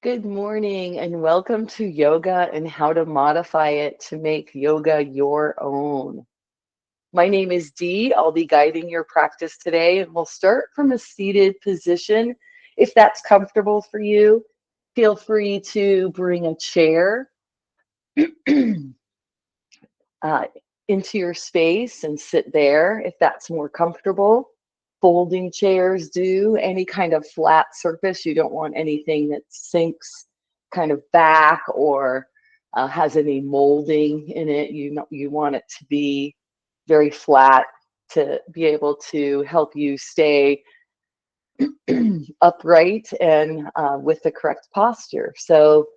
Good morning and welcome to yoga and how to modify it to make yoga your own. My name is Dee. I'll be guiding your practice today, and we'll start from a seated position. If that's comfortable for you, feel free to bring a chair uh, into your space and sit there if that's more comfortable. Folding chairs do any kind of flat surface. You don't want anything that sinks kind of back or has any molding in it. You want it to be very flat to be able to help you stay upright and with the correct posture. So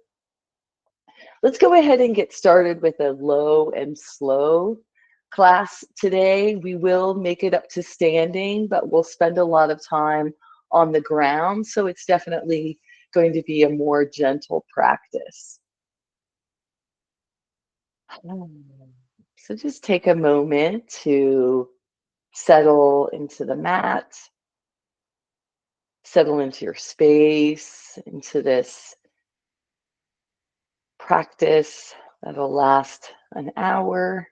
let's go ahead and get started with a low and slow class today. We will make it up to standing, but we'll spend a lot of time on the ground. So it's definitely going to be a more gentle practice. So just take a moment to settle into the mat, settle into your space, into this practice that'll last an hour.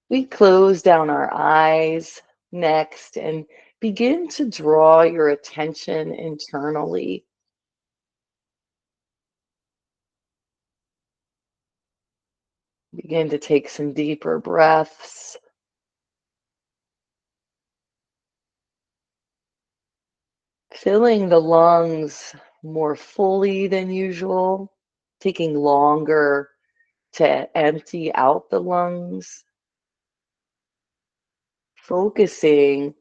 We close down our eyes next and begin to draw your attention internally. Begin to take some deeper breaths, filling the lungs more fully than usual, taking longer to empty out the lungs, focusing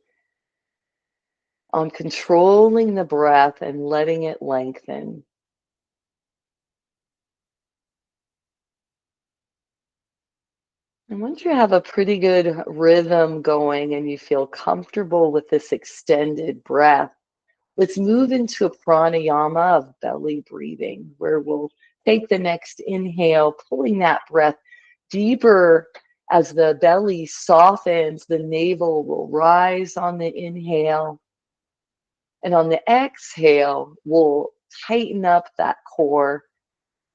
on controlling the breath and letting it lengthen. And once you have a pretty good rhythm going and you feel comfortable with this extended breath, let's move into a pranayama of belly breathing, where we'll take the next inhale, pulling that breath deeper as the belly softens, the navel will rise on the inhale. And on the exhale, we'll tighten up that core.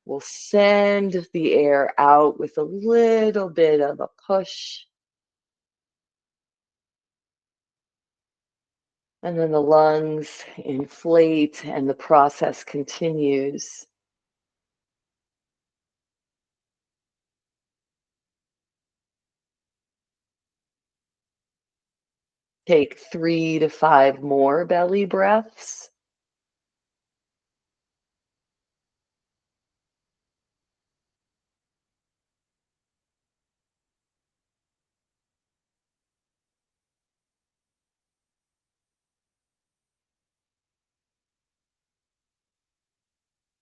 We'll send the air out with a little bit of a push. And then the lungs inflate and the process continues. Take 3 to 5 more belly breaths.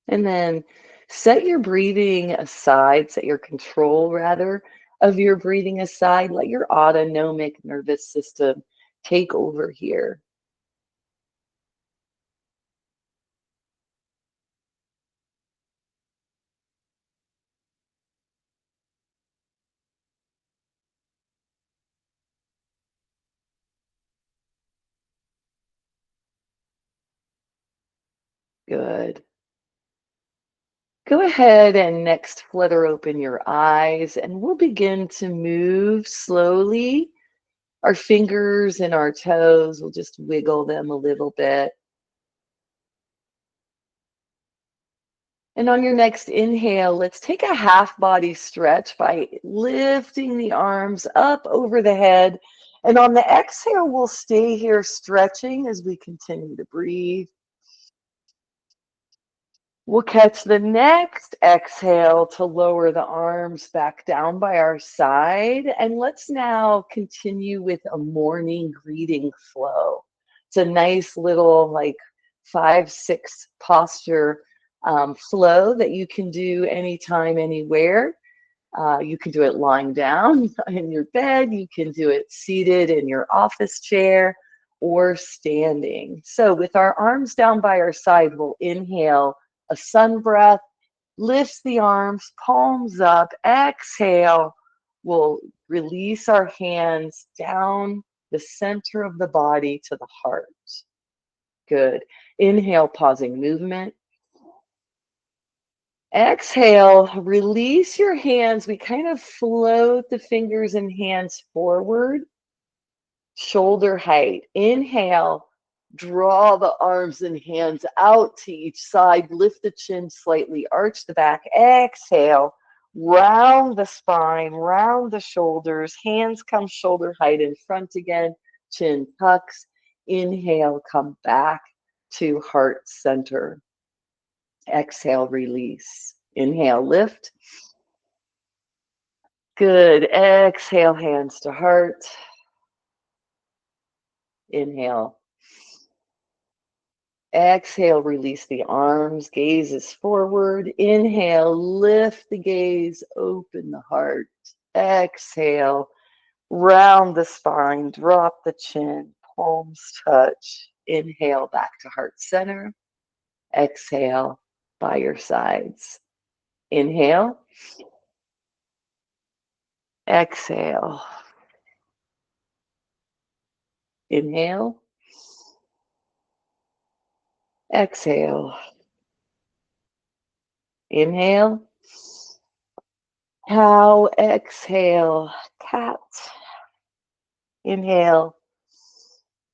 And then set your breathing aside, set your control rather of your breathing aside. Let your autonomic nervous system take over here. Good. Go ahead and next flutter open your eyes, and we'll begin to move slowly. Our fingers and our toes, we'll just wiggle them a little bit. And on your next inhale, let's take a half body stretch by lifting the arms up over the head. And on the exhale, we'll stay here stretching as we continue to breathe. We'll catch the next exhale to lower the arms back down by our side. And let's now continue with a morning greeting flow. It's a nice little, like 5, 6 posture flow that you can do anytime, anywhere. You can do it lying down in your bed. You can do it seated in your office chair or standing. So with our arms down by our side, we'll inhale a sun breath, lift the arms, palms up, exhale. We'll release our hands down the center of the body to the heart. Good. Inhale, pausing movement. Exhale, release your hands. We kind of float the fingers and hands forward, shoulder height. Inhale, draw the arms and hands out to each side. Lift the chin slightly, arch the back. Exhale, round the spine, round the shoulders. Hands come shoulder height in front again. Chin tucks. Inhale, come back to heart center. Exhale, release. Inhale, lift. Good. Exhale, hands to heart. Inhale. Exhale, release the arms. Gaze is forward. Inhale, lift the gaze, open the heart. Exhale, round the spine, drop the chin, palms touch. Inhale, back to heart center. Exhale, by your sides. Inhale. Exhale. Inhale. Exhale. Inhale. Cow. Exhale. Cat. Inhale.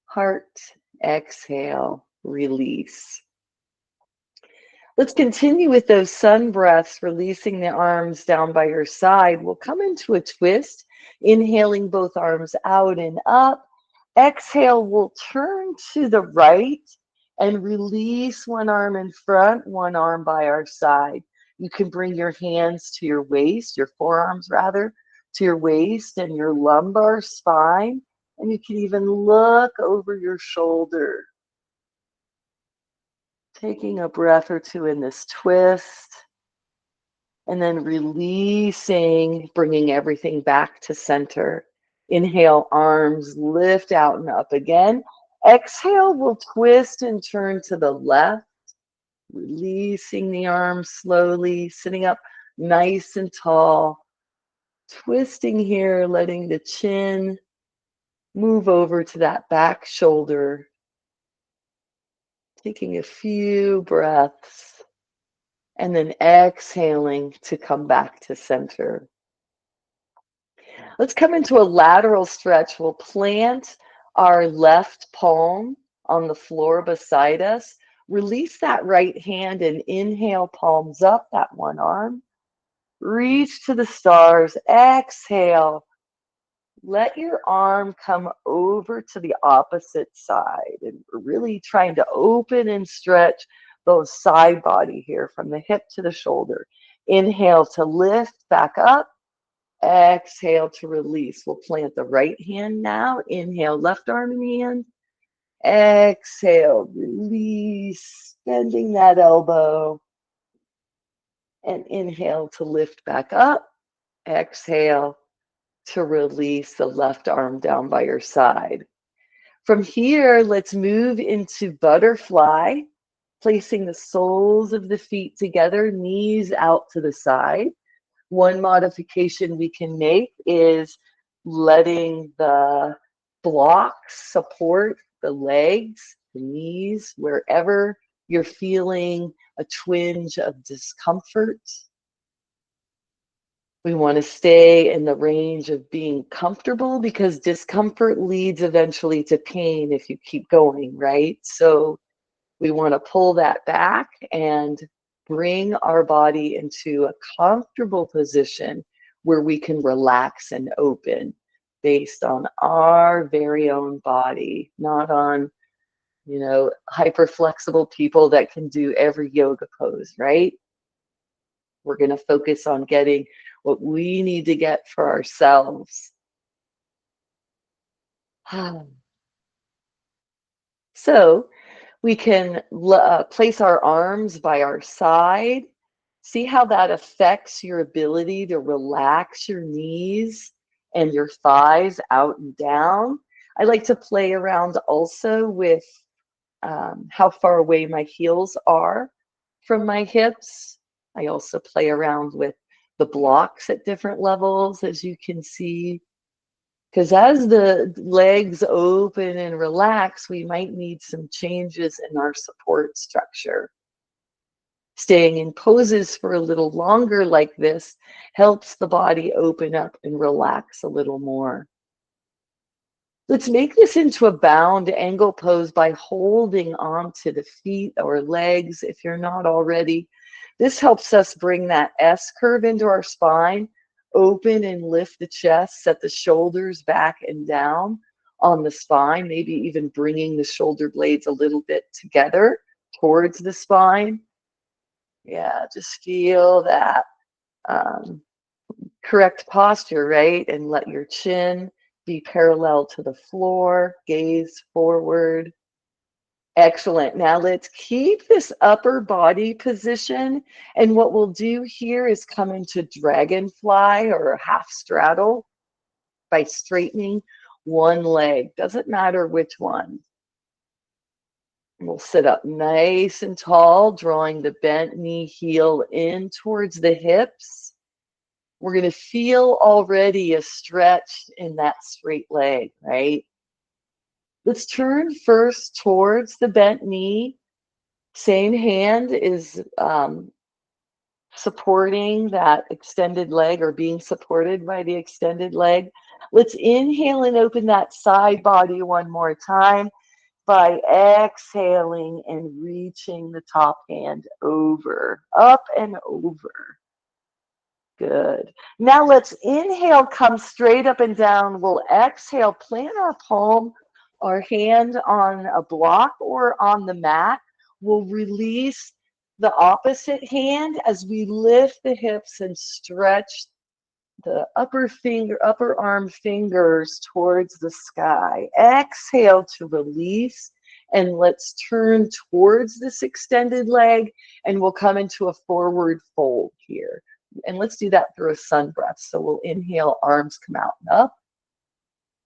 Heart. Exhale. Release. Let's continue with those sun breaths, releasing the arms down by your side. We'll come into a twist, inhaling both arms out and up. Exhale, we'll turn to the right and release one arm in front, one arm by our side. You can bring your hands to your waist, your forearms rather, to your waist and your lumbar spine. And you can even look over your shoulder. Taking a breath or two in this twist. And then releasing, bringing everything back to center. Inhale, arms lift out and up again. Exhale, we'll twist and turn to the left. Releasing the arms slowly, sitting up nice and tall. Twisting here, letting the chin move over to that back shoulder. Taking a few breaths. And then exhaling to come back to center. Let's come into a lateral stretch. We'll plant our left palm on the floor beside us. Release that right hand and inhale, palms up, that one arm. Reach to the stars. Exhale. Let your arm come over to the opposite side. And we're really trying to open and stretch those side body here from the hip to the shoulder. Inhale to lift back up. Exhale to release. We'll plant the right hand now. Inhale, left arm and hand. Exhale, release, bending that elbow. And inhale to lift back up. Exhale to release the left arm down by your side. From here, let's move into butterfly, placing the soles of the feet together, knees out to the side. One modification we can make is letting the blocks support the legs, the knees, wherever you're feeling a twinge of discomfort. We want to stay in the range of being comfortable because discomfort leads eventually to pain if you keep going, right? So we want to pull that back and bring our body into a comfortable position where we can relax and open based on our very own body, not on, you know, hyper flexible people that can do every yoga pose, right? We're going to focus on getting what we need to get for ourselves. So we can place our arms by our side. See how that affects your ability to relax your knees and your thighs out and down. I like to play around also with how far away my heels are from my hips. I also play around with the blocks at different levels, as you can see. Because as the legs open and relax, we might need some changes in our support structure. Staying in poses for a little longer like this helps the body open up and relax a little more. Let's make this into a bound angle pose by holding onto the feet or legs if you're not already. This helps us bring that S curve into our spine, open and lift the chest, set the shoulders back and down on the spine, maybe even bringing the shoulder blades a little bit together towards the spine. Yeah, just feel that correct posture, right? And let your chin be parallel to the floor, gaze forward. Excellent. Now let's keep this upper body position. And what we'll do here is come into dragonfly or a half straddle by straightening one leg. Doesn't matter which one. We'll sit up nice and tall, drawing the bent knee heel in towards the hips. We're going to feel already a stretch in that straight leg, right? Let's turn first towards the bent knee. Same hand is supporting that extended leg or being supported by the extended leg. Let's inhale and open that side body one more time by exhaling and reaching the top hand over, up and over. Good. Now let's inhale, come straight up and down. We'll exhale, plant our palm, our hand on a block or on the mat. We'll release the opposite hand as we lift the hips and stretch the upper arm fingers towards the sky. Exhale to release, and let's turn towards this extended leg, and we'll come into a forward fold here. And let's do that through a sun breath. So we'll inhale, arms come out and up.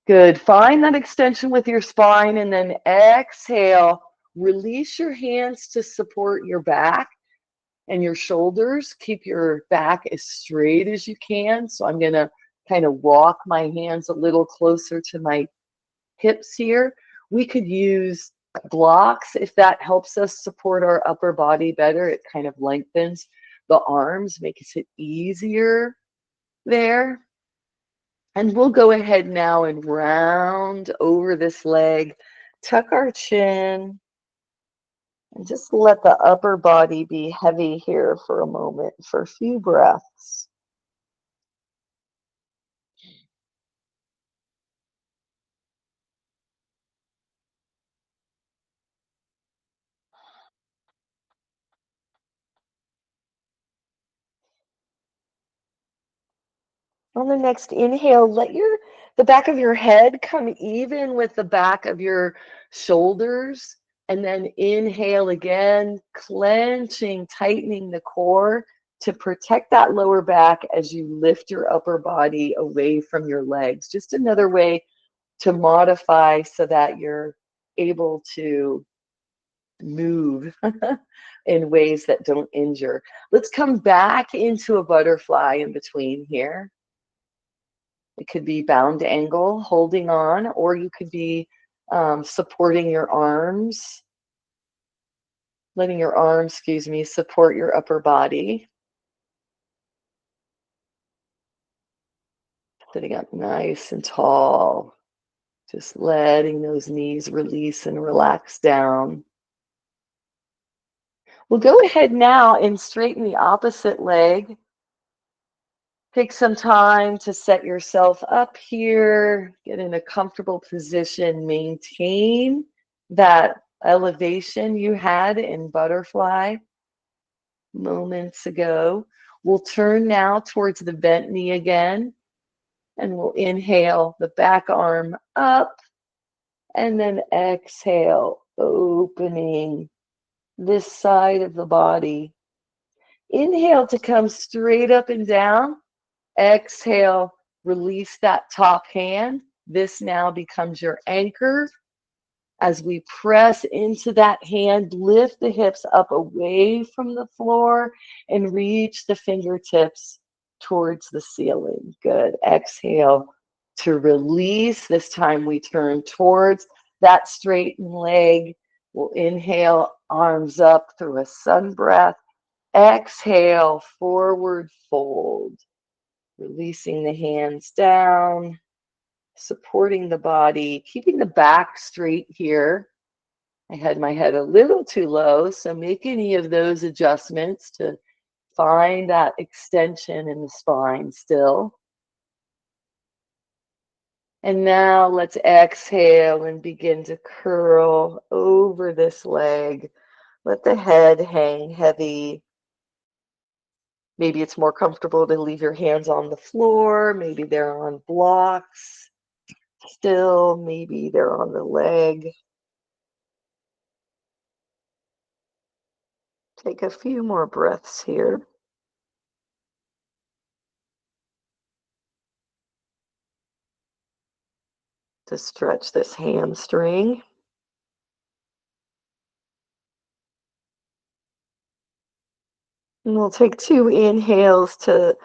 Good. Find that extension with your spine, and then exhale. Release your hands to support your back and your shoulders. Keep your back as straight as you can. So I'm going to kind of walk my hands a little closer to my hips here. We could use blocks if that helps us support our upper body better. It kind of lengthens the arms, makes it easier there. And we'll go ahead now and round over this leg, tuck our chin, and just let the upper body be heavy here for a moment, for a few breaths. On the next inhale, let the back of your head come even with the back of your shoulders. And then inhale again, clenching, tightening the core to protect that lower back as you lift your upper body away from your legs. Just another way to modify so that you're able to move in ways that don't injure. Let's come back into a butterfly in between here. It could be bound angle, holding on, or you could be supporting your arms, letting your arms, support your upper body. Sitting up nice and tall, just letting those knees release and relax down. We'll go ahead now and straighten the opposite leg. Take some time to set yourself up here, get in a comfortable position, maintain that elevation you had in butterfly moments ago. We'll turn now towards the bent knee again, and we'll inhale the back arm up, and then exhale, opening this side of the body. Inhale to come straight up and down. Exhale, release that top hand. This now becomes your anchor. As we press into that hand, lift the hips up away from the floor and reach the fingertips towards the ceiling. Good. Exhale To release, this time we turn towards that straightened leg. We'll inhale, arms up through a sun breath. Exhale, forward fold. Releasing the hands down, supporting the body, keeping the back straight here. I had my head a little too low, so make any of those adjustments to find that extension in the spine still. And now let's exhale and begin to curl over this leg. Let the head hang heavy. Maybe it's more comfortable to leave your hands on the floor. Maybe they're on blocks still. Maybe they're on the leg. Take a few more breaths here. To stretch this hamstring. And we'll take 2 inhales to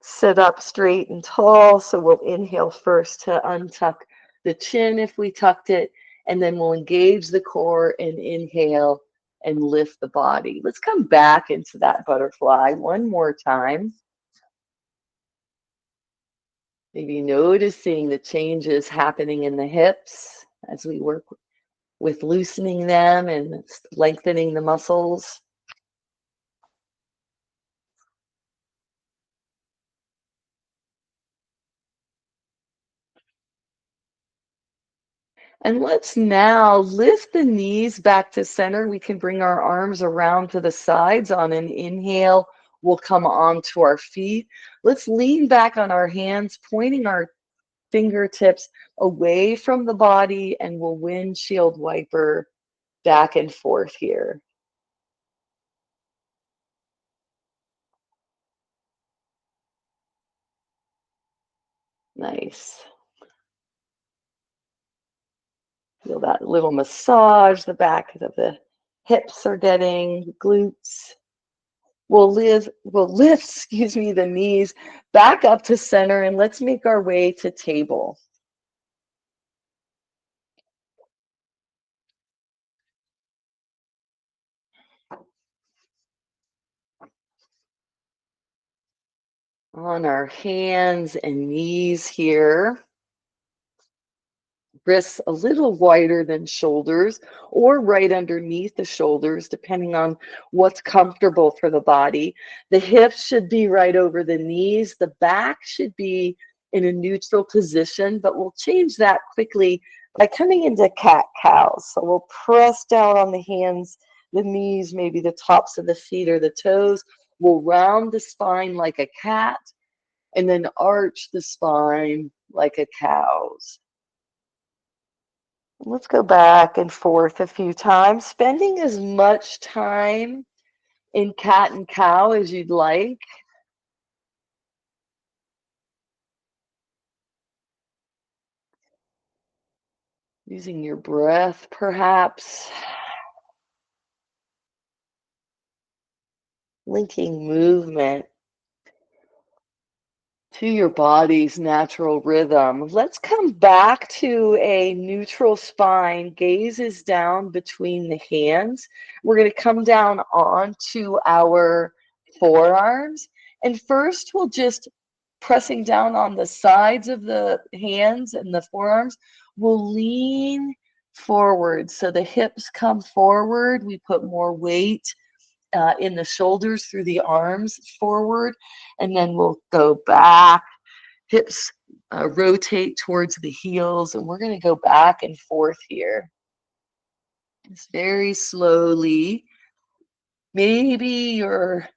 sit up straight and tall. So we'll inhale first to untuck the chin if we tucked it, and then we'll engage the core and inhale and lift the body. Let's come back into that butterfly one more time. Maybe noticing the changes happening in the hips as we work with loosening them and lengthening the muscles. And let's now lift the knees back to center. We can bring our arms around to the sides. On an inhale, we'll come onto our feet. Let's lean back on our hands, pointing our fingertips away from the body, and we'll windshield wiper back and forth here. Nice. Feel that little massage the back of the hips are getting, the glutes. We'll lift, excuse me, the knees back up to center, and let's make our way to table. On our hands and knees here. Wrists a little wider than shoulders or right underneath the shoulders, depending on what's comfortable for the body. The hips should be right over the knees. The back should be in a neutral position, but we'll change that quickly by coming into cat-cow. So we'll press down on the hands, the knees, maybe the tops of the feet or the toes. We'll round the spine like a cat and then arch the spine like a cow's. Let's go back and forth a few times, spending as much time in cat and cow as you'd like. Using your breath, perhaps. Linking movement to your body's natural rhythm. Let's come back to a neutral spine, gazes down between the hands. We're going to come down onto our forearms. And first, we'll just pressing down on the sides of the hands and the forearms. We'll lean forward. So the hips come forward. We put more weight in the shoulders through the arms forward, and then we'll go back. Hips rotate towards the heels, and we're going to go back and forth here. Just very slowly. Maybe you're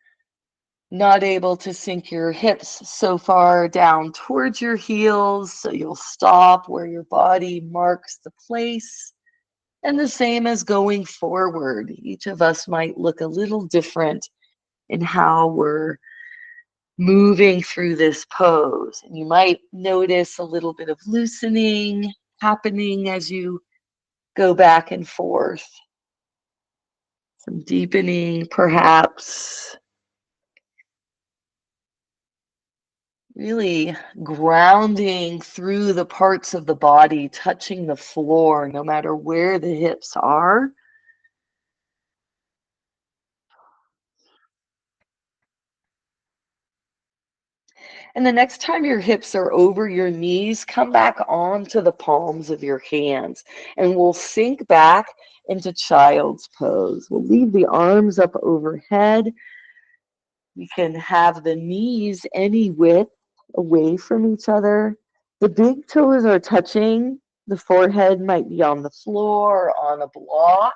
not able to sink your hips so far down towards your heels, so you'll stop where your body marks the place. And the same as going forward. Each of us might look a little different in how we're moving through this pose. And you might notice a little bit of loosening happening as you go back and forth. Some deepening, perhaps. Really grounding through the parts of the body, touching the floor, no matter where the hips are. And the next time your hips are over your knees, come back onto the palms of your hands and we'll sink back into child's pose. We'll leave the arms up overhead. You can have the knees any width away from each other. The big toes are touching. The forehead might be on the floor or on a block.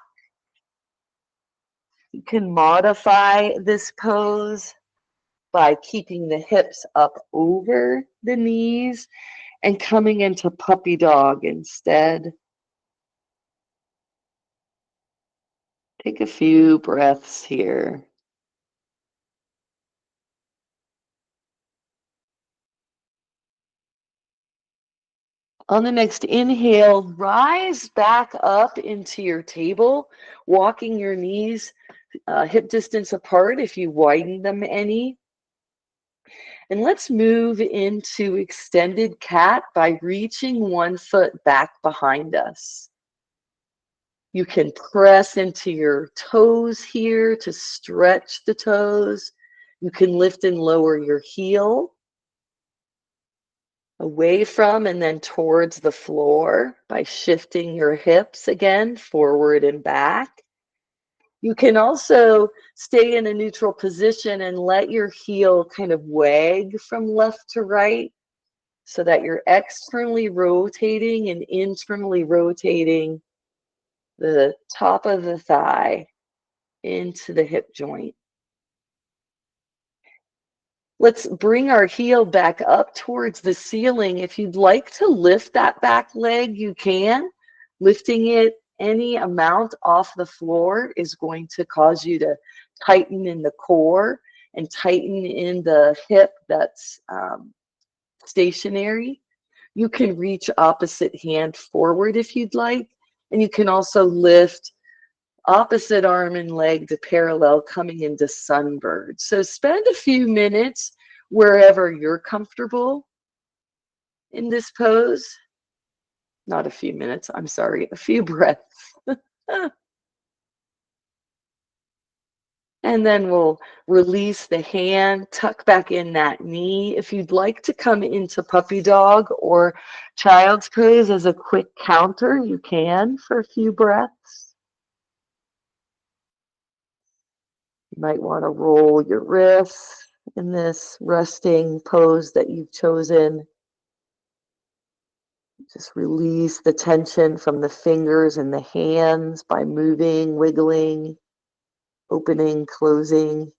You can modify this pose by keeping the hips up over the knees and coming into puppy dog instead. Take a few breaths here. On the next inhale, rise back up into your table, walking your knees hip distance apart if you widen them any. And let's move into extended cat by reaching one foot back behind us. You can press into your toes here to stretch the toes. You can lift and lower your heel away from and then towards the floor by shifting your hips again forward and back. You can also stay in a neutral position and let your heel kind of wag from left to right so that you're externally rotating and internally rotating the top of the thigh into the hip joint. Let's bring our heel back up towards the ceiling. If you'd like to lift that back leg, you can. Lifting it any amount off the floor is going to cause you to tighten in the core and tighten in the hip that's stationary. You can reach opposite hand forward if you'd like, and you can also lift opposite arm and leg to parallel coming into sunbird. So spend a few minutes wherever you're comfortable in this pose. Not a few minutes, I'm sorry, a few breaths. And then we'll release the hand, tuck back in that knee. If you'd like to come into puppy dog or child's pose as a quick counter, you can for a few breaths. You might want to roll your wrists in this resting pose that you've chosen. Just release the tension from the fingers and the hands by moving, wiggling, opening, closing.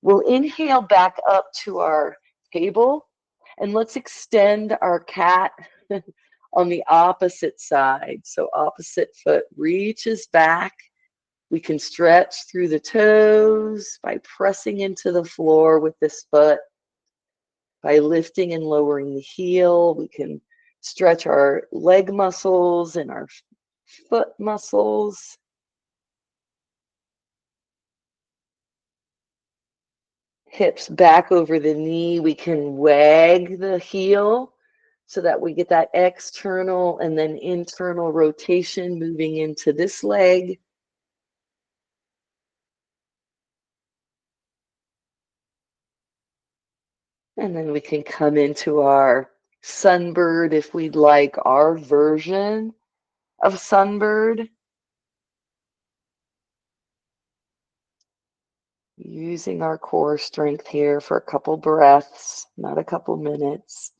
We'll inhale back up to our table and let's extend our cat on the opposite side. So opposite foot reaches back. We can stretch through the toes by pressing into the floor with this foot. By lifting and lowering the heel, we can stretch our leg muscles and our foot muscles. Hips back over the knee. We can wag the heel so that we get that external and then internal rotation moving into this leg. And then we can come into our sunbird if we'd like, our version of sunbird. Using our core strength here for a couple breaths, not a couple minutes.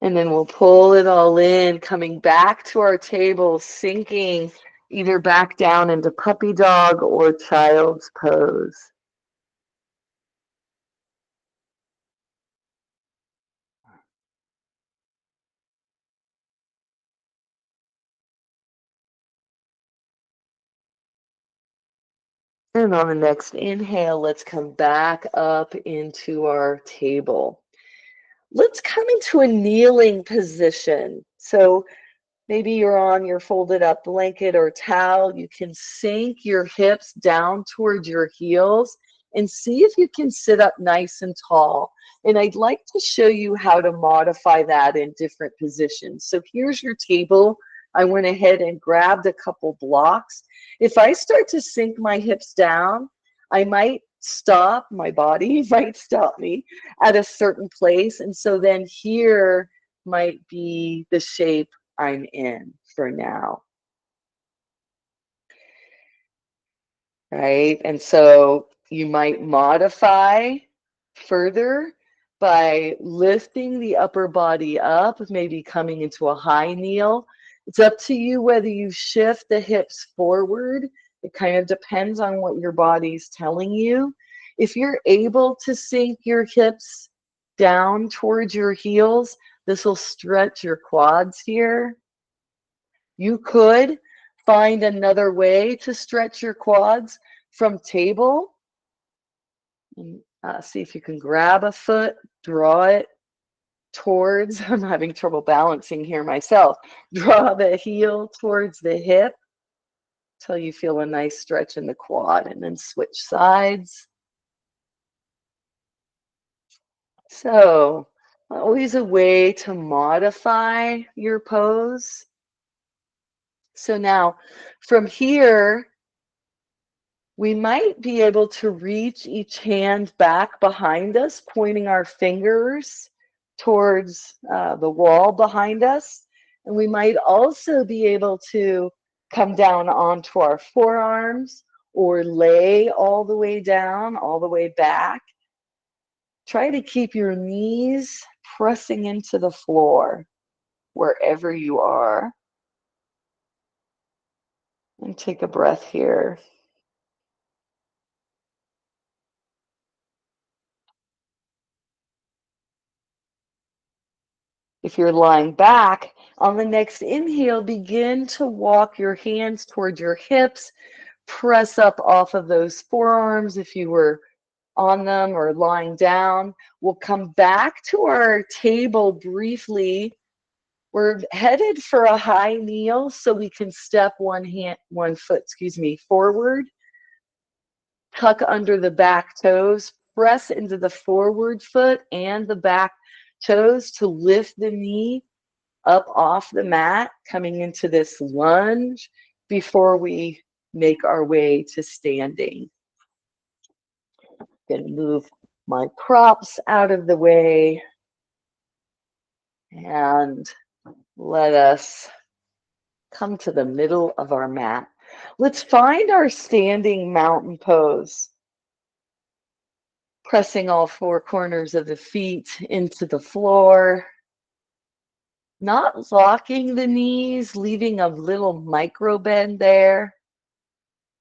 And then we'll pull it all in, coming back to our table, sinking either back down into puppy dog or child's pose. And on the next inhale, let's come back up into our table. Let's come into a kneeling position. So maybe you're on your folded up blanket or towel. You can sink your hips down towards your heels and see if you can sit up nice and tall. And I'd like to show you how to modify that in different positions. So here's your table. I went ahead and grabbed a couple blocks. If I start to sink my hips down, I might stop, my body might stop me at a certain place. And so then here might be the shape I'm in for now. Right? And so you might modify further by lifting the upper body up, maybe coming into a high kneel. It's up to you whether you shift the hips forward. It kind of depends on what your body's telling you. If you're able to sink your hips down towards your heels, this will stretch your quads here. You could find another way to stretch your quads from table. And, see if you can grab a foot, draw it towards, I'm having trouble balancing here myself. Draw the heel towards the hip till you feel a nice stretch in the quad, and then switch sides. So, always a way to modify your pose. So now from here, we might be able to reach each hand back behind us, pointing our fingers towards the wall behind us. And we might also be able to come down onto our forearms or lay all the way down, all the way back. Try to keep your knees pressing into the floor wherever you are. And take a breath here. If you're lying back, on the next inhale, begin to walk your hands toward your hips. Press up off of those forearms if you were on them or lying down. We'll come back to our table briefly. We're headed for a high kneel so we can step one foot, forward. Tuck under the back toes. Press into the forward foot and the back toes to lift the knee up off the mat, coming into this lunge before we make our way to standing. Gonna move my props out of the way and let us come to the middle of our mat. Let's find our standing mountain pose. Pressing all four corners of the feet into the floor. Not locking the knees, leaving a little micro bend there.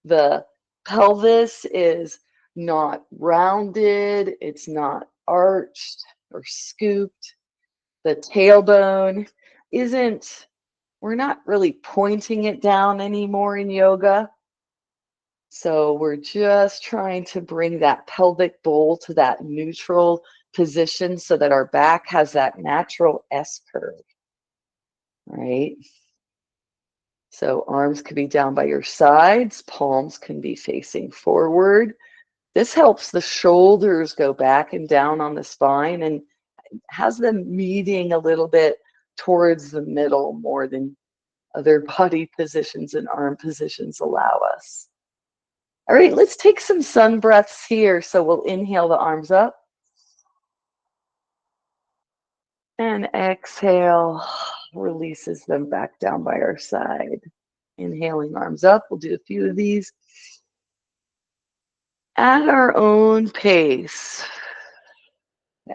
The pelvis is not rounded, it's not arched or scooped. The tailbone isn't, we're not really pointing it down anymore in yoga. So we're just trying to bring that pelvic bowl to that neutral position so that our back has that natural S curve. Right? So arms can be down by your sides, palms can be facing forward. This helps the shoulders go back and down on the spine and has them meeting a little bit towards the middle more than other body positions and arm positions allow us. All right, let's take some sun breaths here. So we'll inhale the arms up. And exhale, releases them back down by our side. Inhaling arms up, we'll do a few of these. At our own pace.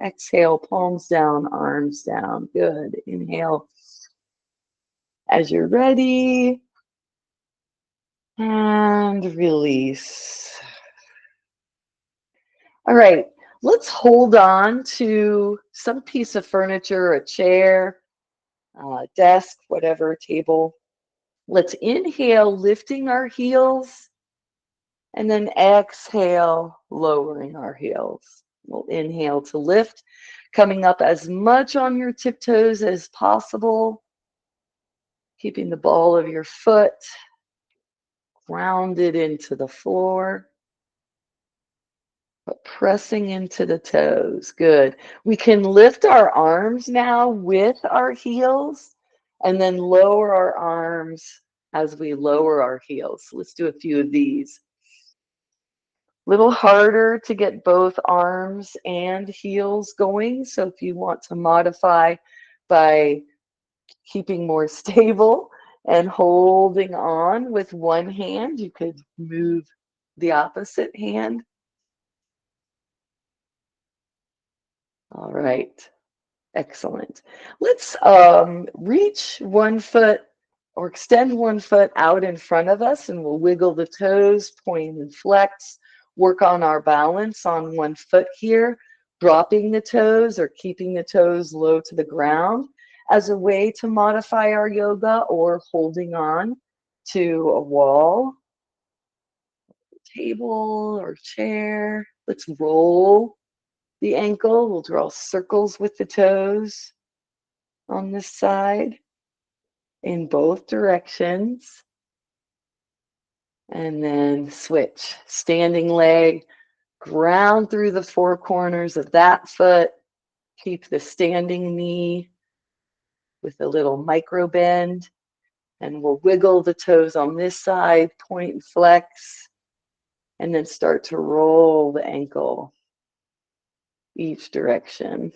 Exhale, palms down, arms down. Good. Inhale as you're ready. And release. All right, let's hold on to some piece of furniture, a chair, desk, whatever, table. Let's inhale, lifting our heels, and then exhale, lowering our heels. We'll inhale to lift, coming up as much on your tiptoes as possible, keeping the ball of your foot grounded into the floor. but pressing into the toes. Good. We can lift our arms now with our heels and then lower our arms as we lower our heels. Let's do a few of these. Little harder to get both arms and heels going. So if you want to modify by keeping more stable and holding on with one hand, you could move the opposite hand. All right. Excellent. Let's reach one foot or extend one foot out in front of us, and we'll wiggle the toes, point and flex, work on our balance on one foot here, dropping the toes or keeping the toes low to the ground as a way to modify our yoga, or holding on to a wall, table, or chair. Let's roll the ankle. We'll draw circles with the toes on this side in both directions, and then switch. Standing leg, ground through the four corners of that foot. Keep the standing knee with a little micro bend, and we'll wiggle the toes on this side, point and flex, and then start to roll the ankle each direction.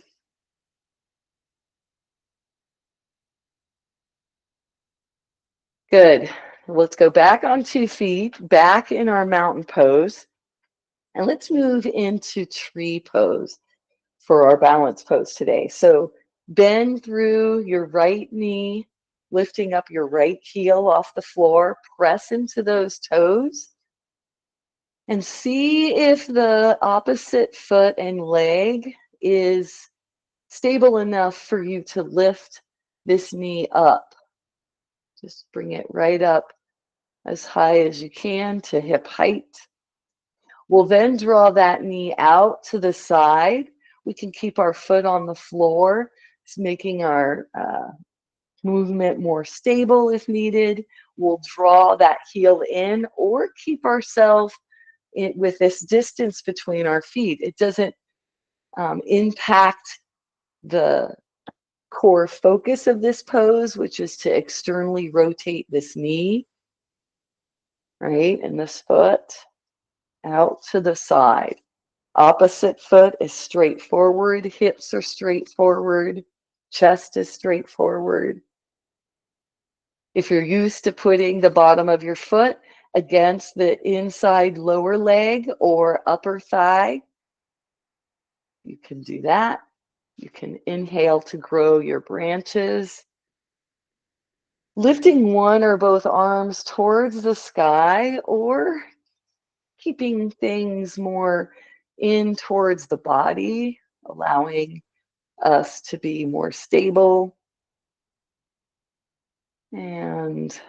Good. Let's go back on 2 feet, back in our mountain pose. And let's move into tree pose for our balance pose today. So bend through your right knee, lifting up your right heel off the floor, press into those toes, and see if the opposite foot and leg is stable enough for you to lift this knee up. Just bring it right up as high as you can to hip height. We'll then draw that knee out to the side. We can keep our foot on the floor, it's making our movement more stable if needed. We'll draw that heel in or keep ourselves with this distance between our feet. It doesn't impact the core focus of this pose, which is to externally rotate this knee, right? And this foot out to the side. Opposite foot is straight forward, hips are straight forward, chest is straight forward. If you're used to putting the bottom of your foot against the inside lower leg or upper thigh, you can do that. You can inhale to grow your branches. Lifting one or both arms towards the sky, or keeping things more in towards the body, allowing us to be more stable and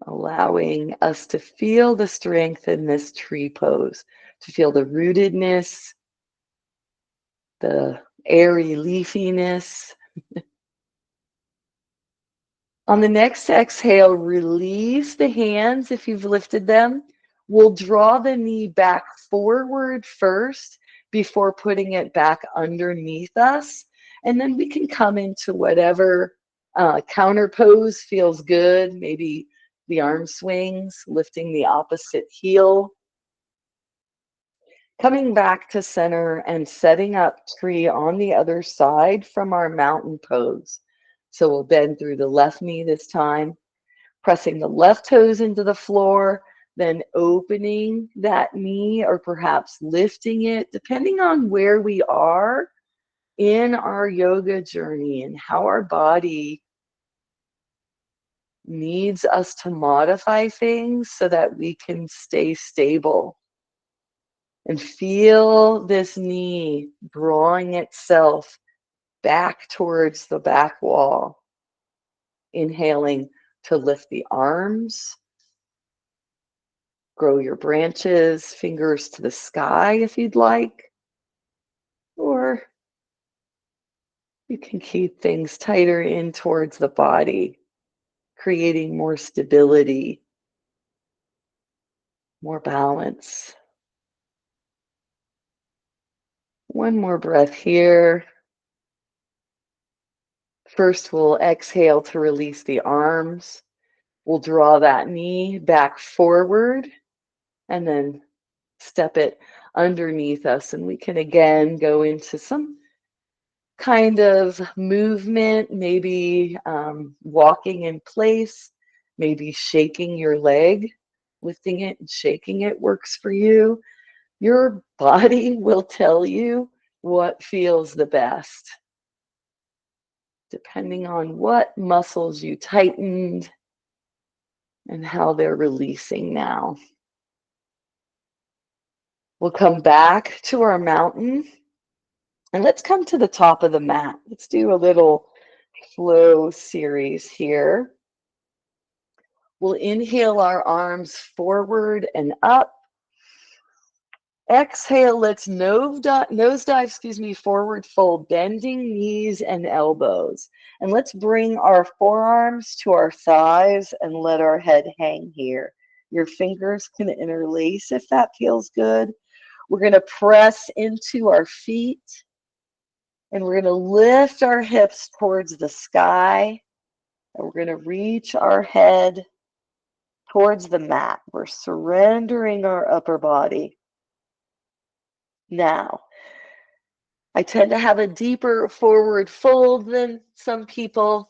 allowing us to feel the strength in this tree pose, to feel the rootedness, the airy leafiness. On the next exhale, release the hands if you've lifted them. We'll draw the knee back forward first before putting it back underneath us. And then we can come into whatever counter pose feels good. Maybe the arm swings, lifting the opposite heel. Coming back to center and setting up tree on the other side from our mountain pose. So we'll bend through the left knee this time, pressing the left toes into the floor, then opening that knee or perhaps lifting it, depending on where we are in our yoga journey and how our body needs us to modify things so that we can stay stable. And feel this knee drawing itself back towards the back wall. Inhaling to lift the arms. Grow your branches, fingers to the sky if you'd like. Or you can keep things tighter in towards the body, creating more stability, more balance. One more breath here. First, we'll exhale to release the arms. We'll draw that knee back forward and then step it underneath us. And we can again go into some kind of movement, maybe walking in place, maybe shaking your leg, lifting it and shaking it works for you. Your body will tell you what feels the best, depending on what muscles you tightened and how they're releasing now. We'll come back to our mountain and let's come to the top of the mat. Let's do a little flow series here. We'll inhale our arms forward and up. Exhale, let's nosedive, forward fold, bending knees and elbows. And let's bring our forearms to our thighs and let our head hang here. Your fingers can interlace if that feels good. We're going to press into our feet and we're going to lift our hips towards the sky. And we're going to reach our head towards the mat. We're surrendering our upper body. Now, I tend to have a deeper forward fold than some people,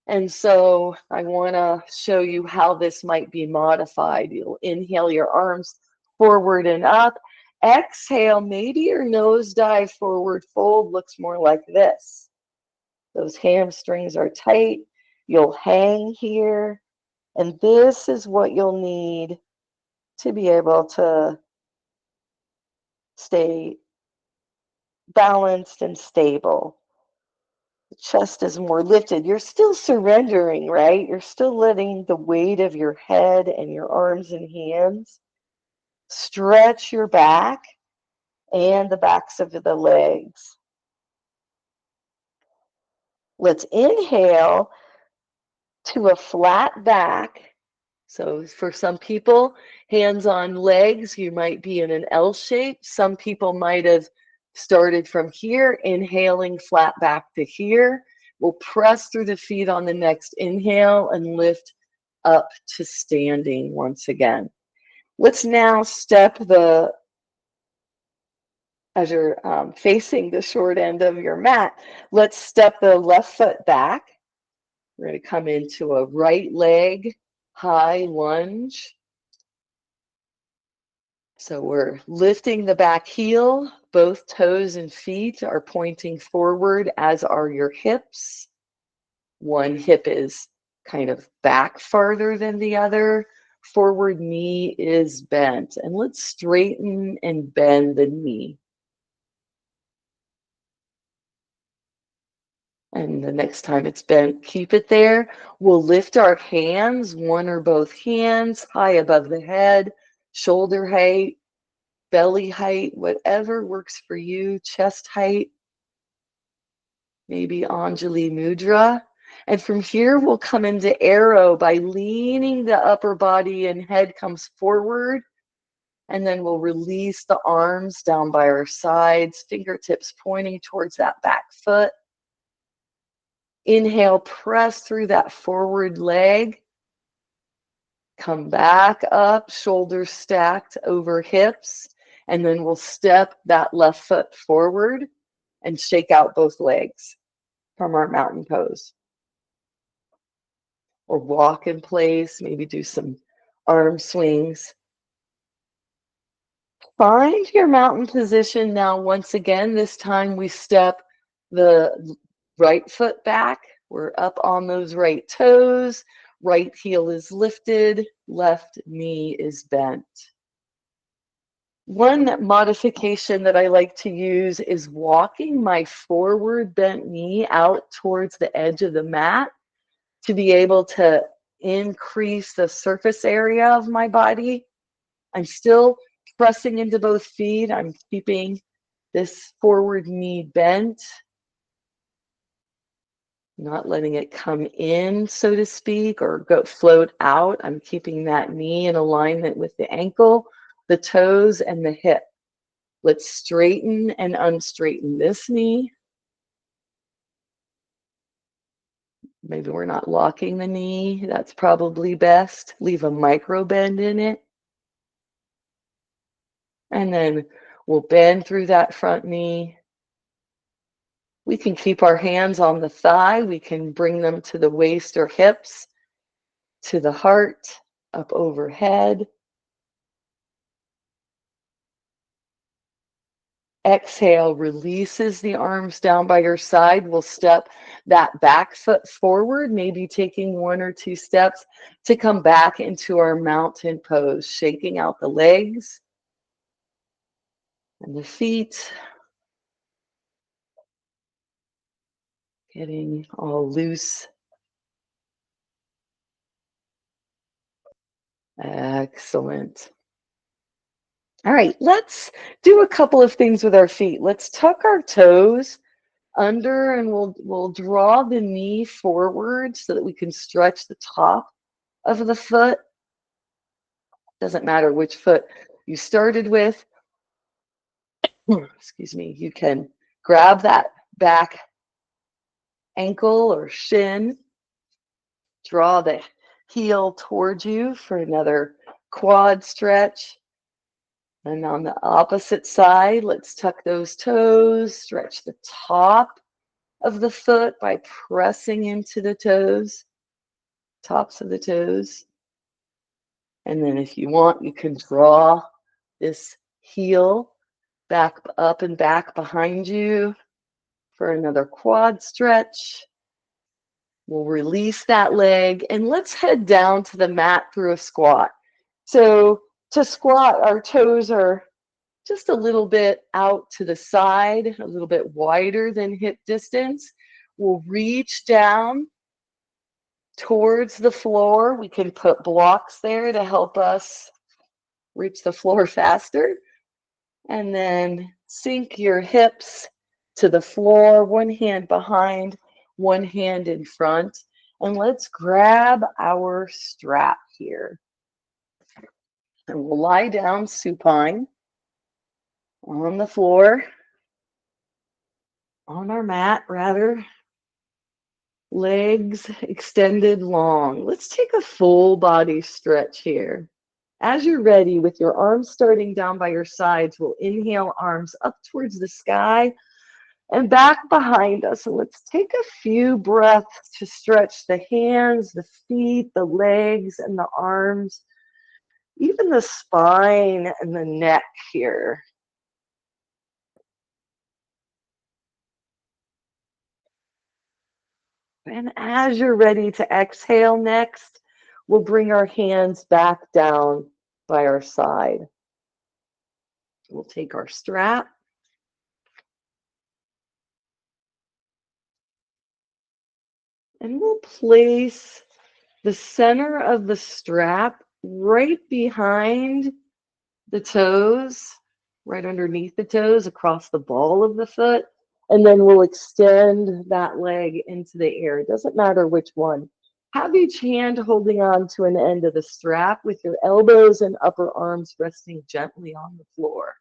and so I want to show you how this might be modified. You'll inhale your arms forward and up. Exhale, maybe your nosedive forward fold looks more like this. Those hamstrings are tight. You'll hang here, and this is what you'll need to be able to stay balanced and stable. The chest is more lifted. You're still surrendering, right? You're still letting the weight of your head and your arms and hands stretch your back and the backs of the legs. Let's inhale to a flat back. So for some people, hands on legs, you might be in an L shape. Some people might have started from here, inhaling flat back to here. We'll press through the feet on the next inhale and lift up to standing once again. Let's now step as you're facing the short end of your mat, let's step the left foot back. We're going to come into a right leg high lunge. So we're lifting the back heel. Both toes and feet are pointing forward, as are your hips. One hip is kind of back farther than the other. Forward knee is bent. And let's straighten and bend the knee. And the next time it's bent, keep it there. We'll lift our hands, one or both hands, high above the head, shoulder height, belly height, whatever works for you, chest height, maybe Anjali Mudra. And from here, we'll come into arrow by leaning the upper body and head comes forward. And then we'll release the arms down by our sides, fingertips pointing towards that back foot. Inhale, press through that forward leg. Come back up, shoulders stacked over hips. And then we'll step that left foot forward and shake out both legs from our mountain pose. Or walk in place, maybe do some arm swings. Find your mountain position now. Once again, this time we step the right foot back. We're up on those right toes. Right heel is lifted. Left knee is bent. One modification that I like to use is walking my forward bent knee out towards the edge of the mat to be able to increase the surface area of my body. I'm still pressing into both feet. I'm keeping this forward knee bent, not letting it come in, so to speak, or float out. I'm keeping that knee in alignment with the ankle, the toes, and the hip. Let's straighten and unstraighten this knee. Maybe we're not locking the knee. That's probably best. Leave a micro bend in it. And then we'll bend through that front knee. We can keep our hands on the thigh. We can bring them to the waist or hips, to the heart, up overhead. Exhale, releases the arms down by your side. We'll step that back foot forward, maybe taking 1 or 2 steps to come back into our mountain pose, shaking out the legs and the feet, getting all loose. Excellent. All right, let's do a couple of things with our feet. Let's tuck our toes under and we'll draw the knee forward so that we can stretch the top of the foot. Doesn't matter which foot you started with. Excuse me. You can grab that back ankle or shin, draw the heel towards you for another quad stretch. And on the opposite side, let's tuck those toes, stretch the top of the foot by pressing into the toes, tops of the toes. And then if you want, you can draw this heel back up and back behind you for another quad stretch. We'll release that leg and let's head down to the mat through a squat. So to squat, our toes are just a little bit out to the side, a little bit wider than hip distance. We'll reach down towards the floor. We can put blocks there to help us reach the floor faster. And then sink your hips to the floor, one hand behind, one hand in front. And let's grab our strap here. And we'll lie down supine on the floor, on our mat rather. Legs extended long. Let's take a full body stretch here. As you're ready, with your arms starting down by your sides, we'll inhale, arms up towards the sky and back behind us. And let's take a few breaths to stretch the hands, the feet, the legs, and the arms, even the spine and the neck here. And as you're ready to exhale next, we'll bring our hands back down by our side. We'll take our strap. And we'll place the center of the strap right behind the toes, right underneath the toes, across the ball of the foot. And then we'll extend that leg into the air. It doesn't matter which one. Have each hand holding on to an end of the strap with your elbows and upper arms resting gently on the floor.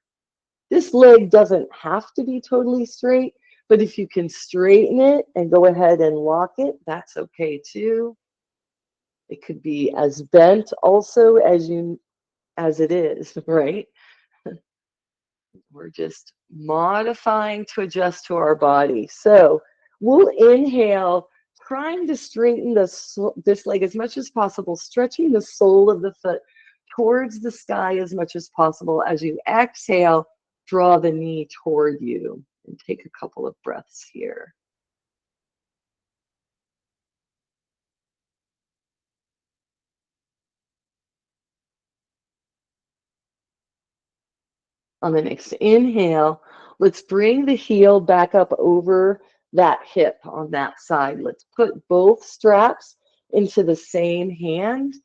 This leg doesn't have to be totally straight, but if you can straighten it and go ahead and lock it, that's okay too. It could be as bent also as it is, right? We're just modifying to adjust to our body. So we'll inhale, trying to straighten this leg as much as possible, stretching the sole of the foot towards the sky as much as possible. As you exhale, draw the knee toward you and take a couple of breaths here. On the next inhale, let's bring the heel back up over that hip on that side. Let's put both straps into the same hand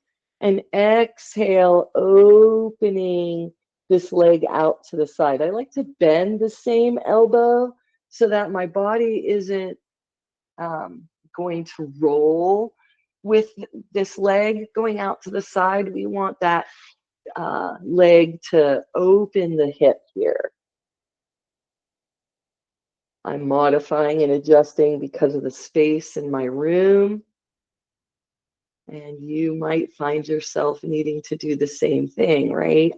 and exhale, opening this leg out to the side. I like to bend the same elbow so that my body isn't going to roll with this leg going out to the side. We want that leg to open the hip here. I'm modifying and adjusting because of the space in my room. And you might find yourself needing to do the same thing, right?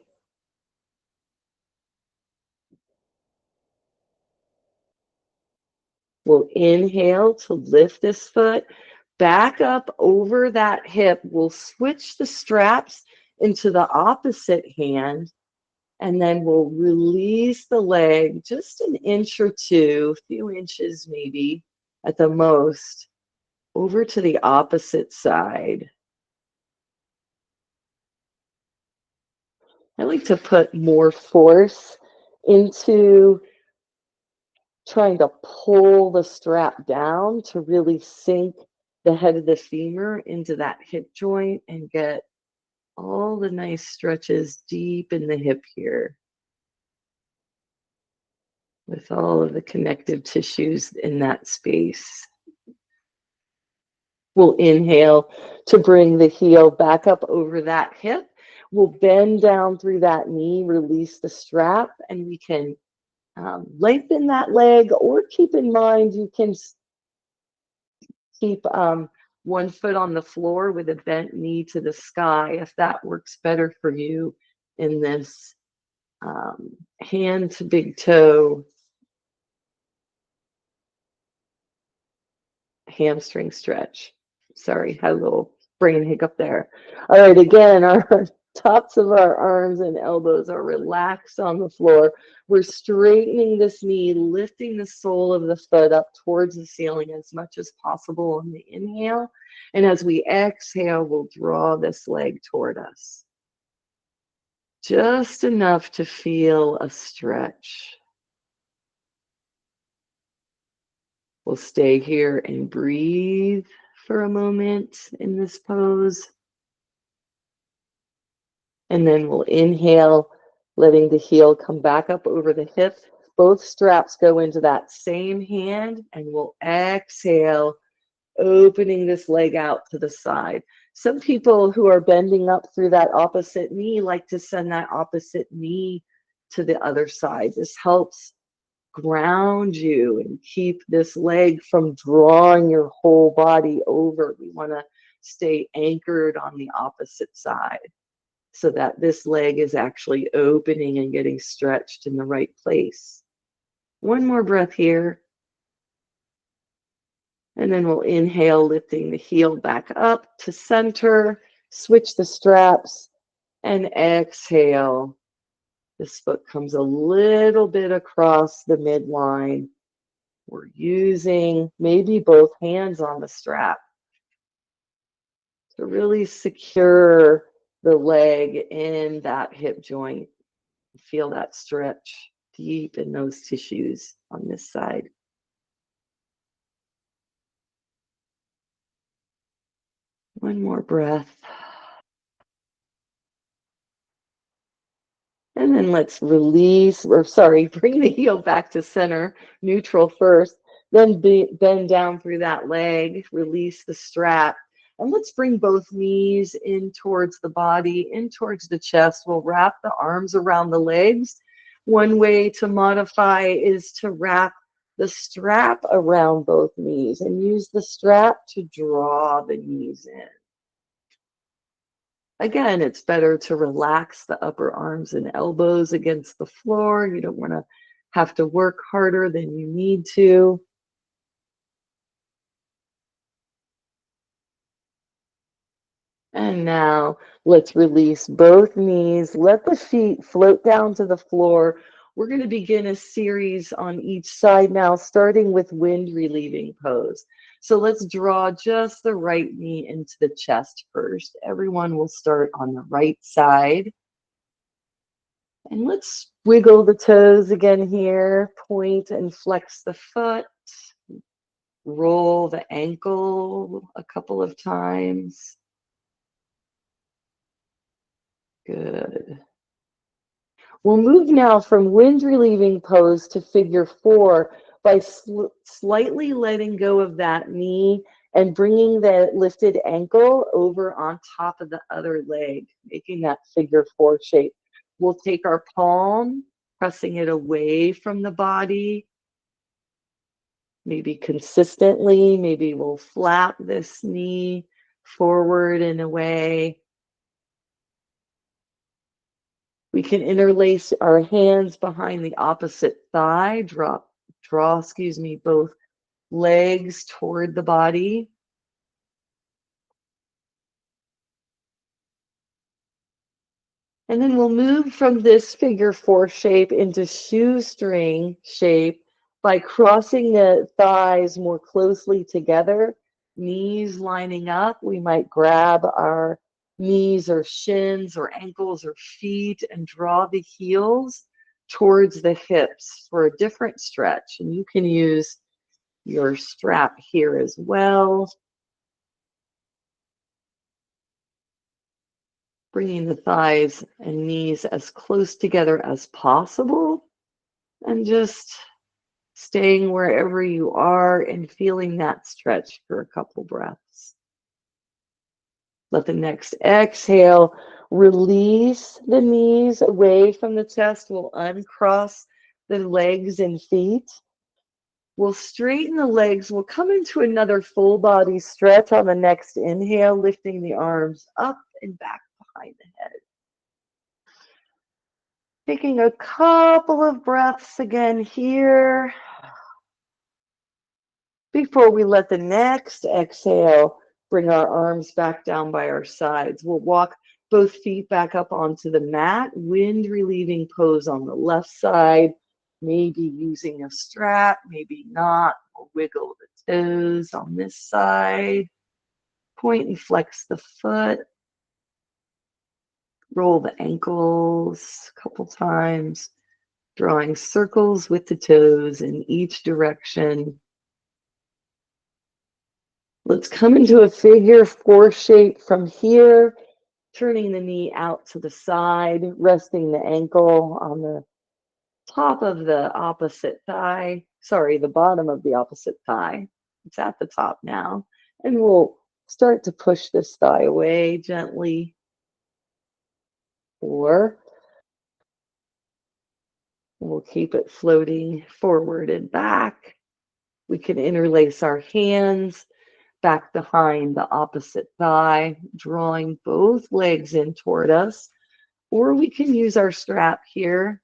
We'll inhale to lift this foot, back up over that hip. We'll switch the straps into the opposite hand, and then we'll release the leg just an inch or two, a few inches maybe at the most, over to the opposite side. I like to put more force into trying to pull the strap down to really sink the head of the femur into that hip joint and get all the nice stretches deep in the hip here with all of the connective tissues in that space. We'll inhale to bring the heel back up over that hip. We'll bend down through that knee, release the strap, and we can lengthen that leg, or keep in mind you can keep one foot on the floor with a bent knee to the sky if that works better for you in this hand to big toe hamstring stretch. Sorry, had a little brain hiccup there. All right, again, our tops of our arms and elbows are relaxed on the floor. We're straightening this knee, lifting the sole of the foot up towards the ceiling as much as possible on the inhale. And as we exhale, we'll draw this leg toward us. Just enough to feel a stretch. We'll stay here and breathe for a moment in this pose. And then we'll inhale, letting the heel come back up over the hip. Both straps go into that same hand, and we'll exhale, opening this leg out to the side. Some people who are bending up through that opposite knee like to send that opposite knee to the other side. This helps ground you and keep this leg from drawing your whole body over. We want to stay anchored on the opposite side so that this leg is actually opening and getting stretched in the right place. One more breath here. And then we'll inhale, lifting the heel back up to center, switch the straps, and exhale. This foot comes a little bit across the midline. We're using maybe both hands on the strap to really secure the leg in that hip joint. Feel that stretch deep in those tissues on this side. One more breath. And then let's release, or sorry, bring the heel back to center, neutral first, then bend down through that leg, release the strap. And let's bring both knees in towards the body, in towards the chest. We'll wrap the arms around the legs. One way to modify is to wrap the strap around both knees and use the strap to draw the knees in. Again, it's better to relax the upper arms and elbows against the floor. You don't want to have to work harder than you need to. And now let's release both knees. Let the feet float down to the floor. We're going to begin a series on each side now, starting with wind relieving pose. So let's draw just the right knee into the chest first. Everyone will start on the right side. And let's wiggle the toes again here. Point and flex the foot. Roll the ankle a couple of times. Good. We'll move now from wind relieving pose to figure four by slightly letting go of that knee and bringing the lifted ankle over on top of the other leg, making that figure four shape. We'll take our palm, pressing it away from the body, Maybe consistently, maybe we'll flap this knee forward and away. We can interlace our hands behind the opposite thigh, draw, excuse me, both legs toward the body. And then we'll move from this figure four shape into shoestring shape by crossing the thighs more closely together, knees lining up. We might grab our knees or shins or ankles or feet and draw the heels towards the hips for a different stretch. And you can use your strap here as well. Bringing the thighs and knees as close together as possible and just staying wherever you are and feeling that stretch for a couple breaths. Let the next exhale release the knees away from the chest. We'll uncross the legs and feet. We'll straighten the legs. We'll come into another full body stretch on the next inhale, lifting the arms up and back behind the head. Taking a couple of breaths again here before we let the next exhale bring our arms back down by our sides. We'll walk both feet back up onto the mat, wind relieving pose on the left side, maybe using a strap, maybe not. We'll wiggle the toes on this side, point and flex the foot, roll the ankles a couple times, drawing circles with the toes in each direction. Let's come into a figure four shape from here, turning the knee out to the side, resting the ankle on the top of the opposite thigh. Sorry, the bottom of the opposite thigh. It's at the top now. And we'll start to push this thigh away gently. Or we'll keep it floating forward and back. We can interlace our hands back behind the opposite thigh, drawing both legs in toward us. Or we can use our strap here.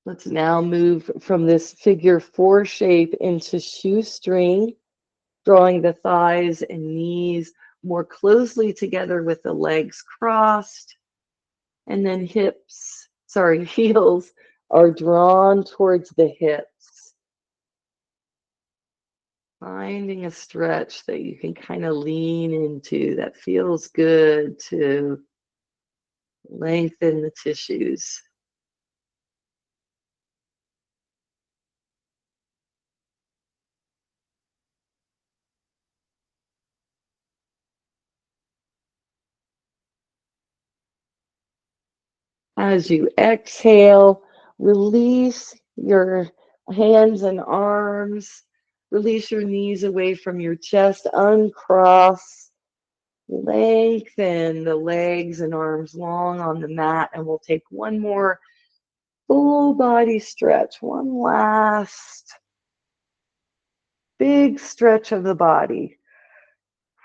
Let's now move from this figure four shape into shoestring, drawing the thighs and knees more closely together with the legs crossed. And then heels are drawn towards the hips. Finding a stretch that you can kind of lean into that feels good to lengthen the tissues. As you exhale, release your hands and arms. Release your knees away from your chest. Uncross. Lengthen the legs and arms long on the mat. And we'll take one more full body stretch. One last big stretch of the body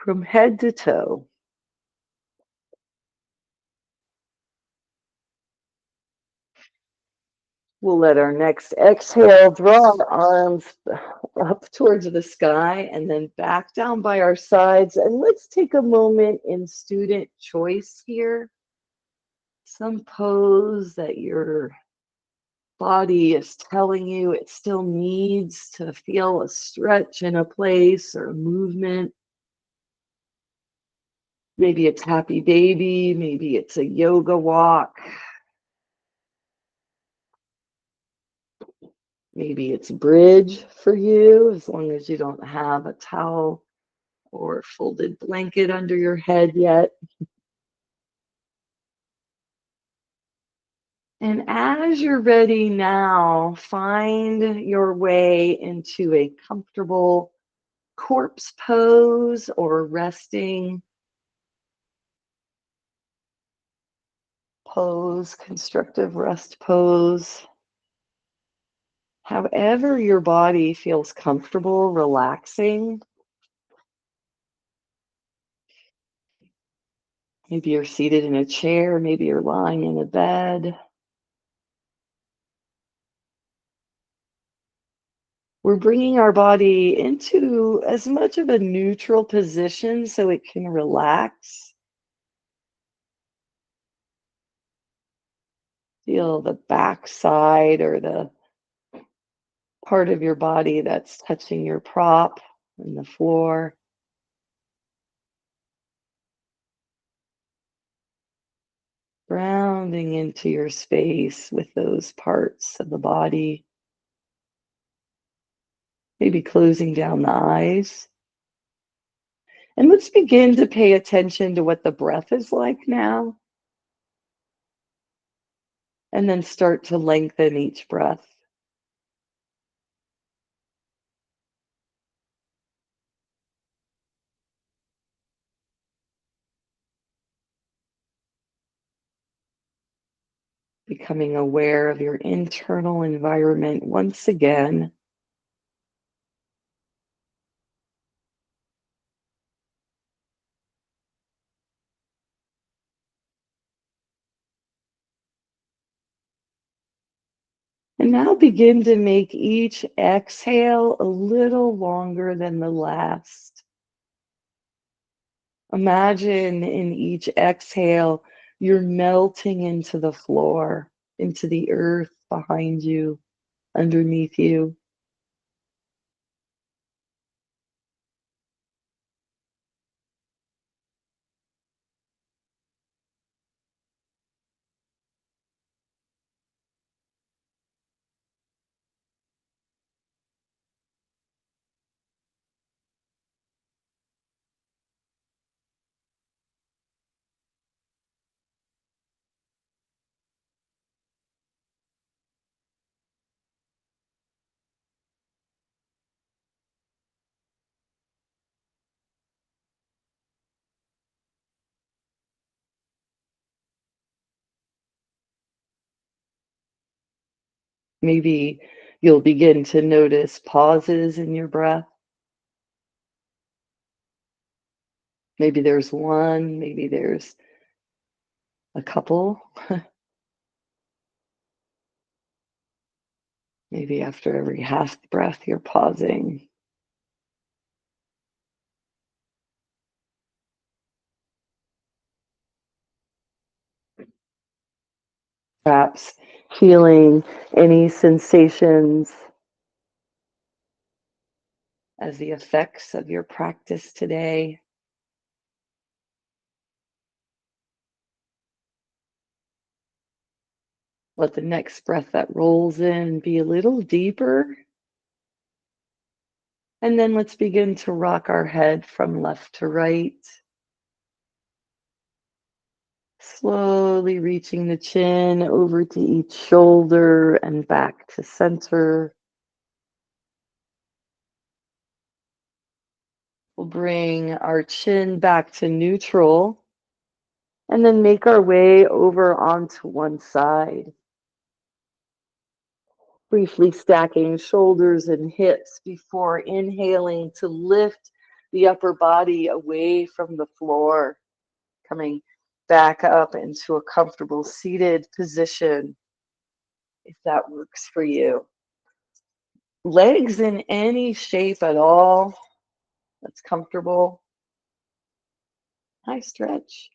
from head to toe. We'll let our next exhale draw our arms up towards the sky and then back down by our sides. And let's take a moment in student choice here. Some pose that your body is telling you it still needs to feel a stretch in a place or a movement. Maybe it's happy baby, maybe it's a yoga walk. Maybe it's bridge for you, as long as you don't have a towel or folded blanket under your head yet. And as you're ready now, find your way into a comfortable corpse pose or resting pose, constructive rest pose. However your body feels comfortable relaxing. Maybe you're seated in a chair, maybe you're lying in a bed. We're bringing our body into as much of a neutral position so it can relax. Feel the back side or the part of your body that's touching your prop and the floor. Grounding into your space with those parts of the body. Maybe closing down the eyes. And let's begin to pay attention to what the breath is like now. And then start to lengthen each breath. Becoming aware of your internal environment once again. And now begin to make each exhale a little longer than the last. Imagine in each exhale, you're melting into the floor, into the earth behind you, underneath you. Maybe you'll begin to notice pauses in your breath. Maybe there's one, maybe there's a couple. Maybe after every half breath, you're pausing. Perhaps feeling any sensations as the effects of your practice today. Let the next breath that rolls in be a little deeper. And then let's begin to rock our head from left to right. Slowly reaching the chin over to each shoulder and back to center. We'll bring our chin back to neutral and then make our way over onto one side. Briefly stacking shoulders and hips before inhaling to lift the upper body away from the floor, coming back up into a comfortable seated position, if that works for you. Legs in any shape at all that's comfortable. Nice stretch.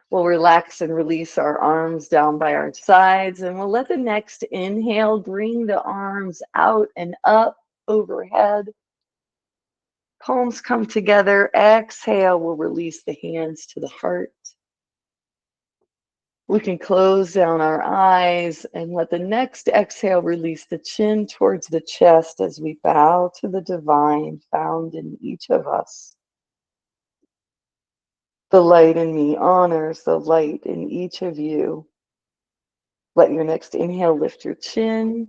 We'll relax and release our arms down by our sides, and we'll let the next inhale bring the arms out and up overhead. Palms come together. Exhale, we'll release the hands to the heart. We can close down our eyes and let the next exhale release the chin towards the chest as we bow to the divine found in each of us. The light in me honors the light in each of you. Let your next inhale lift your chin.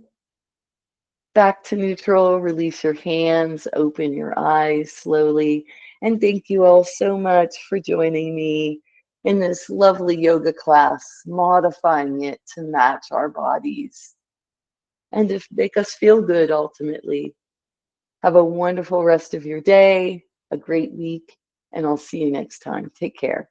Back to neutral, release your hands, open your eyes slowly. And thank you all so much for joining me in this lovely yoga class, modifying it to match our bodies and to make us feel good ultimately. Have a wonderful rest of your day, a great week, and I'll see you next time. Take care.